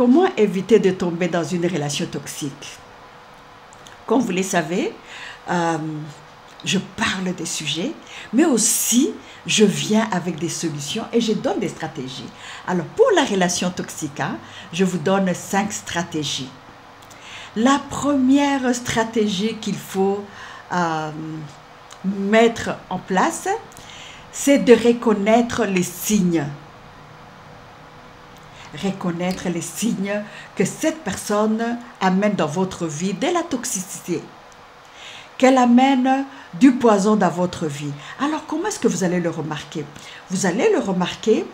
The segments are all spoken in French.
Comment éviter de tomber dans une relation toxique? Comme vous le savez, je parle des sujets, mais aussi je viens avec des solutions et je donne des stratégies. Alors pour la relation toxique, je vous donne 5 stratégies. La première stratégie qu'il faut mettre en place, c'est de reconnaître les signes. Reconnaître les signes que cette personne amène dans votre vie de la toxicité, qu'elle amène du poison dans votre vie. Alors comment est-ce que vous allez le remarquer? Vous allez le remarquer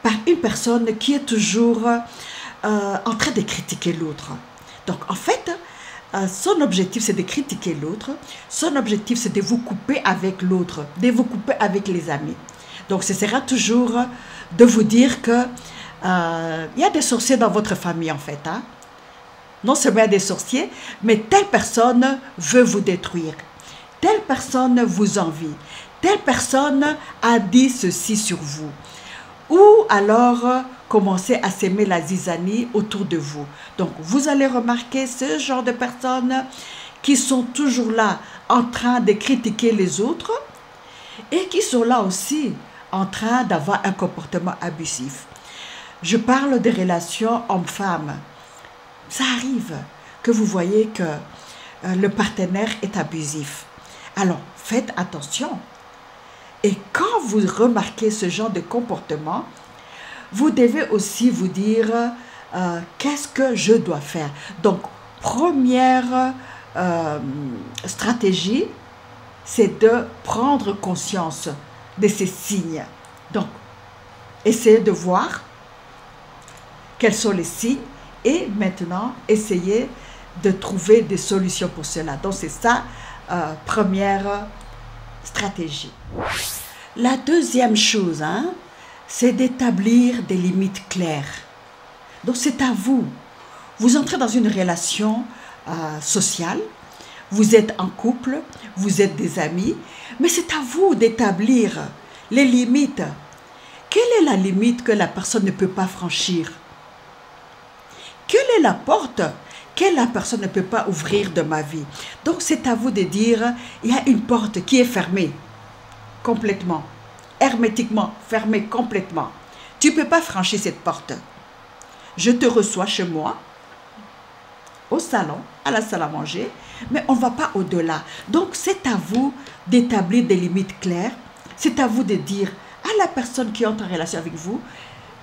par une personne qui est toujours en train de critiquer l'autre. Donc en fait, son objectif c'est de critiquer l'autre, son objectif c'est de vous couper avec l'autre, de vous couper avec les amis. Donc ce sera toujours de vous dire que il y a des sorciers dans votre famille en fait. Non seulement il y a des sorciers, mais telle personne veut vous détruire. Telle personne vous envie. Telle personne a dit ceci sur vous. Ou alors commencer à s'aimer la zizanie autour de vous. Donc vous allez remarquer ce genre de personnes qui sont toujours là en train de critiquer les autres et qui sont là aussi en train d'avoir un comportement abusif. Je parle des relations hommes-femmes. Ça arrive que vous voyez que le partenaire est abusif. Alors, faites attention. Et quand vous remarquez ce genre de comportement, vous devez aussi vous dire qu'est-ce que je dois faire. Donc, première stratégie, c'est de prendre conscience de ces signes. Donc, essayez de voir quels sont les signes et maintenant essayez de trouver des solutions pour cela. Donc c'est ça, première stratégie. La deuxième chose, c'est d'établir des limites claires. Donc c'est à vous. Vous entrez dans une relation sociale, vous êtes en couple, vous êtes des amis, mais c'est à vous d'établir les limites. Quelle est la limite que la personne ne peut pas franchir? Quelle est la porte que la personne ne peut pas ouvrir de ma vie? Donc c'est à vous de dire, il y a une porte qui est fermée complètement, hermétiquement fermée complètement. Tu ne peux pas franchir cette porte. Je te reçois chez moi, au salon, à la salle à manger, mais on ne va pas au-delà. Donc c'est à vous d'établir des limites claires. C'est à vous de dire à la personne qui entre en relation avec vous,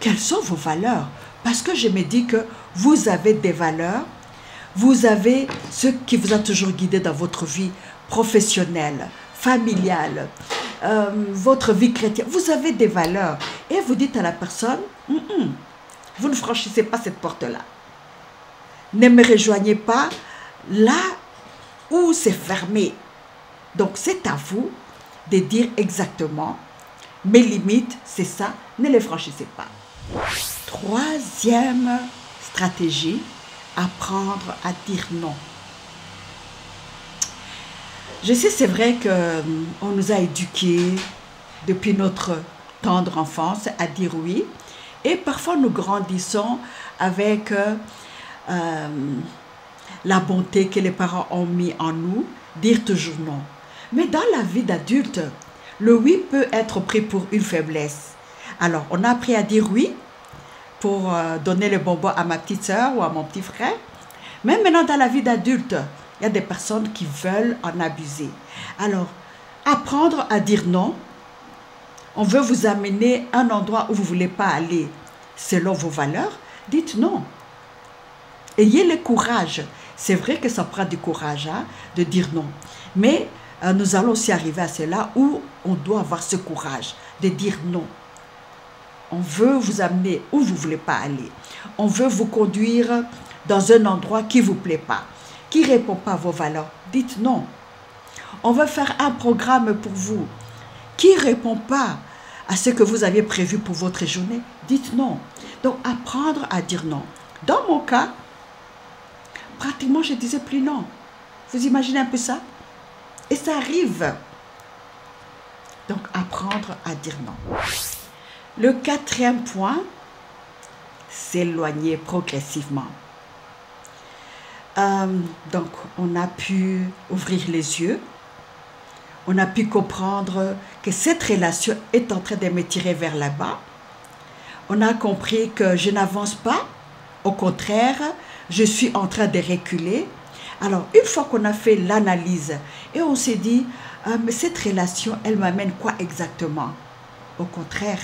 quelles sont vos valeurs? Parce que je me dis que vous avez des valeurs, vous avez ce qui vous a toujours guidé dans votre vie professionnelle, familiale, votre vie chrétienne. Vous avez des valeurs. Et vous dites à la personne, vous ne franchissez pas cette porte-là. Ne me rejoignez pas là où c'est fermé. Donc c'est à vous de dire exactement, mes limites, c'est ça, ne les franchissez pas. Troisième stratégie, apprendre à dire non. Je sais, c'est vrai qu'on nous a éduqués depuis notre tendre enfance à dire oui. Et parfois nous grandissons avec la bonté que les parents ont mis en nous, dire toujours non. Mais dans la vie d'adulte, le oui peut être pris pour une faiblesse. Alors, on a appris à dire oui pour donner le bonbon à ma petite soeur ou à mon petit frère. Mais maintenant, dans la vie d'adulte, il y a des personnes qui veulent en abuser. Alors, apprendre à dire non. On veut vous amener à un endroit où vous ne voulez pas aller selon vos valeurs. Dites non. Ayez le courage. C'est vrai que ça prend du courage de dire non. Mais nous allons aussi arriver à cela où on doit avoir ce courage de dire non. On veut vous amener où vous ne voulez pas aller. On veut vous conduire dans un endroit qui ne vous plaît pas, qui ne répond pas à vos valeurs. Dites non. On veut faire un programme pour vous qui ne répond pas à ce que vous aviez prévu pour votre journée. Dites non. Donc, apprendre à dire non. Dans mon cas, pratiquement, je ne disais plus non. Vous imaginez un peu ça? Et ça arrive. Donc, apprendre à dire non. Le quatrième point, s'éloigner progressivement. Donc, on a pu ouvrir les yeux. On a pu comprendre que cette relation est en train de me tirer vers le bas. On a compris que je n'avance pas. Au contraire, je suis en train de reculer. Alors, une fois qu'on a fait l'analyse et on s'est dit, mais cette relation, elle m'amène quoi exactement? Au contraire,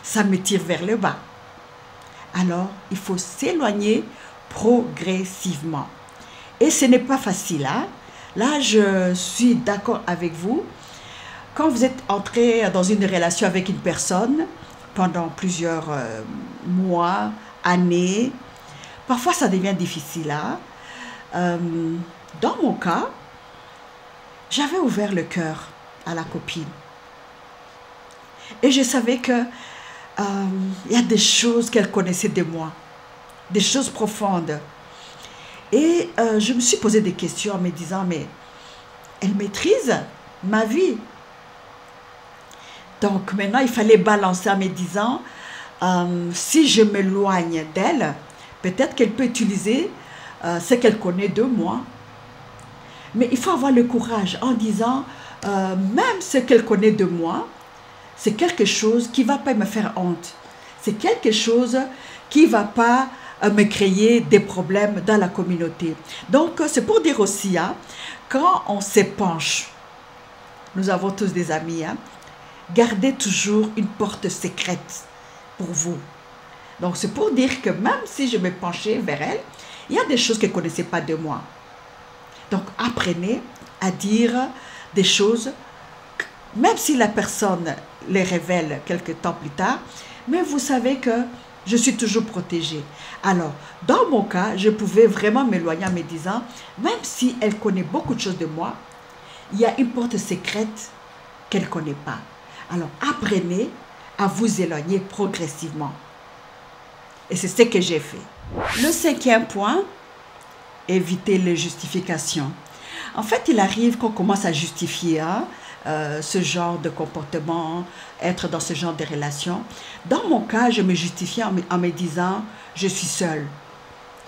ça me tire vers le bas. Alors, il faut s'éloigner progressivement. Et ce n'est pas facile, hein? Là, je suis d'accord avec vous. Quand vous êtes entré dans une relation avec une personne pendant plusieurs mois, années, parfois ça devient difficile, hein? Dans mon cas, j'avais ouvert le cœur à la copine. Et je savais que il y a des choses qu'elle connaissait de moi, des choses profondes. Et je me suis posé des questions en me disant, mais elle maîtrise ma vie. Donc maintenant, il fallait balancer en me disant, si je m'éloigne d'elle, peut-être qu'elle peut utiliser ce qu'elle connaît de moi. Mais il faut avoir le courage en disant, même ce qu'elle connaît de moi, c'est quelque chose qui ne va pas me faire honte. C'est quelque chose qui ne va pas me créer des problèmes dans la communauté. Donc, c'est pour dire aussi, hein, quand on s'épanche, nous avons tous des amis, hein, gardez toujours une porte secrète pour vous. Donc, c'est pour dire que même si je me penchais vers elle, il y a des choses qu'elle ne connaissait pas de moi. Donc, apprenez à dire des choses, même si la personne les révèle quelque temps plus tard, mais vous savez que je suis toujours protégée. Alors, dans mon cas, je pouvais vraiment m'éloigner en me disant, même si elle connaît beaucoup de choses de moi, il y a une porte secrète qu'elle ne connaît pas. Alors, apprenez à vous éloigner progressivement. Et c'est ce que j'ai fait. Le 5e point, éviter les justifications. En fait, il arrive qu'on commence à justifier ce genre de comportement, être dans ce genre de relation. Dans mon cas, je me justifiais en me disant, je suis seule.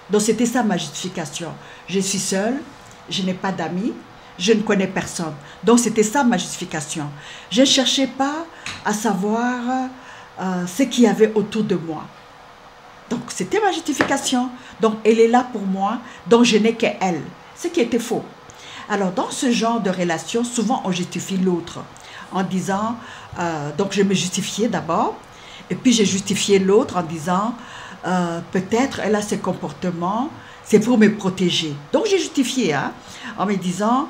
Donc, c'était ça ma justification. Je suis seule, je n'ai pas d'amis, je ne connais personne. Donc, c'était ça ma justification. Je ne cherchais pas à savoir ce qu'il y avait autour de moi. Donc, c'était ma justification. Donc, elle est là pour moi, donc je n'ai qu'elle. Ce qui était faux. Alors, dans ce genre de relation, souvent, on justifie l'autre en disant, donc je me justifiais d'abord, et puis j'ai justifié l'autre en disant, peut-être elle a ce comportement, c'est pour me protéger. Donc, j'ai justifié, hein, en me disant,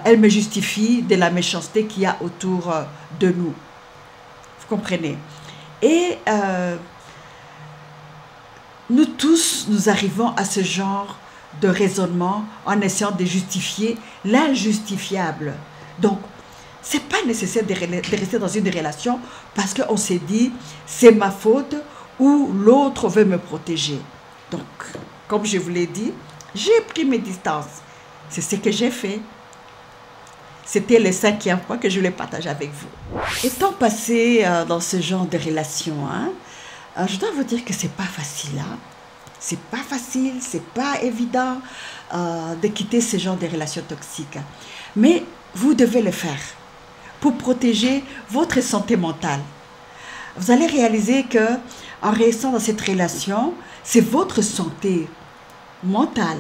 elle me justifie de la méchanceté qu'il y a autour de nous. Vous comprenez? Et nous tous, nous arrivons à ce genre de raisonnement en essayant de justifier l'injustifiable. Donc, ce n'est pas nécessaire de rester dans une relation parce qu'on s'est dit, c'est ma faute ou l'autre veut me protéger. Donc, comme je vous l'ai dit, j'ai pris mes distances. C'est ce que j'ai fait. C'était le 5e point que je voulais partager avec vous. Étant passé dans ce genre de relation, hein, je dois vous dire que ce n'est pas facile. Hein? C'est pas facile, c'est pas évident de quitter ce genre de relations toxiques. Mais vous devez le faire pour protéger votre santé mentale. Vous allez réaliser que en restant dans cette relation, c'est votre santé mentale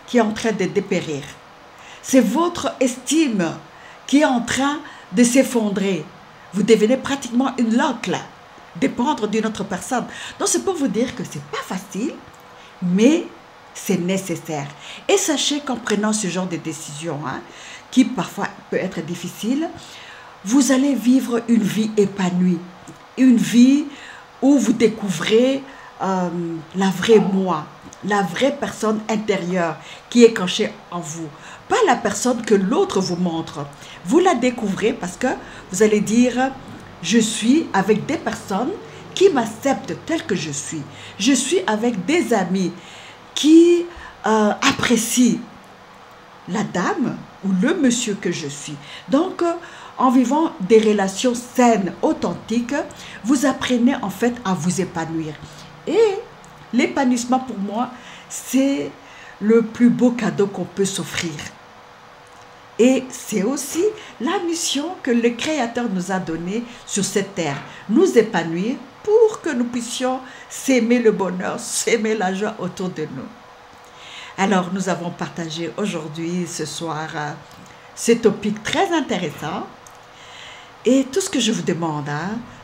qui est en train de dépérir. C'est votre estime qui est en train de s'effondrer. Vous devenez pratiquement une loque là, dépendre d'une autre personne. Donc c'est pour vous dire que c'est pas facile, mais c'est nécessaire. Et sachez qu'en prenant ce genre de décision, hein, qui parfois peut être difficile, vous allez vivre une vie épanouie. Une vie où vous découvrez la vraie moi, la vraie personne intérieure qui est cachée en vous. Pas la personne que l'autre vous montre. Vous la découvrez parce que vous allez dire, je suis avec des personnes qui m'acceptent tel que je suis. Je suis avec des amis qui apprécient la dame ou le monsieur que je suis. Donc, En vivant des relations saines, authentiques, vous apprenez en fait à vous épanouir. Et l'épanouissement pour moi, c'est le plus beau cadeau qu'on peut s'offrir. Et c'est aussi la mission que le Créateur nous a donnée sur cette terre, nous épanouir pour que nous puissions s'aimer le bonheur, s'aimer la joie autour de nous. Alors, nous avons partagé aujourd'hui, ce soir, ce topic très intéressant. Et tout ce que je vous demande,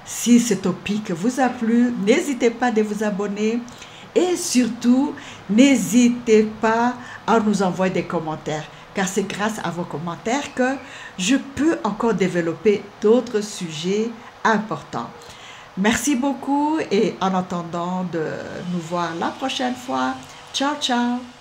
si ce topic vous a plu, n'hésitez pas de vous abonner. Et surtout, n'hésitez pas à nous envoyer des commentaires, car c'est grâce à vos commentaires que je peux encore développer d'autres sujets importants. Merci beaucoup et en attendant de nous voir la prochaine fois, ciao ciao!